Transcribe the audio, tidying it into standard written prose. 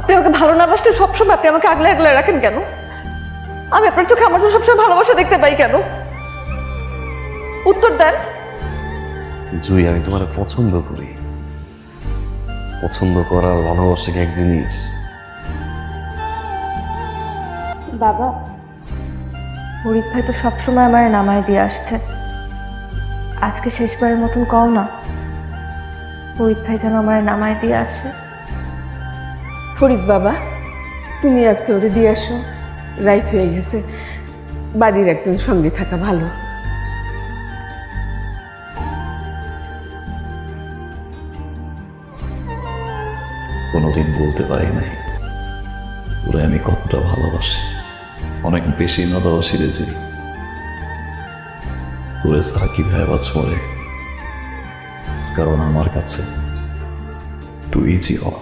আপনি আমাকে ভালো না বাসলে সবসময় আপনি আমাকে আগলে আগলে রাখেন কেন? আমি আপনার চোখে আমার জন্য সবসময় ভালোবাসা দেখতে পাই কেন? উত্তর দেন। জুই, আমি তোমার পছন্দ করি। পছন্দ করার ভালোবাসা কি এক জিনিস? বাবা, ফরিদ ভাই তো সবসময় আমার নামায় দিয়ে আসছে, আজকে শেষবারের মতন কও না, ফরিদ ভাই যেন আমার নামায় দিয়ে আসে। ফরিদ বাবা, তুমি আজকে ওরে দিয়ে আসো, রাইত হয়ে গেছে, বাড়ির একজন সঙ্গে থাকা ভালো। কোনোদিন বলতে পারি নাই ওরে আমি কতটা ভালোবাসি, অনেক বেশি ভালোবাসি রে যে। ওরে ছাড়া কিভাবে বাঁচব রে, কারণ আমার কাছে তুই জীবন।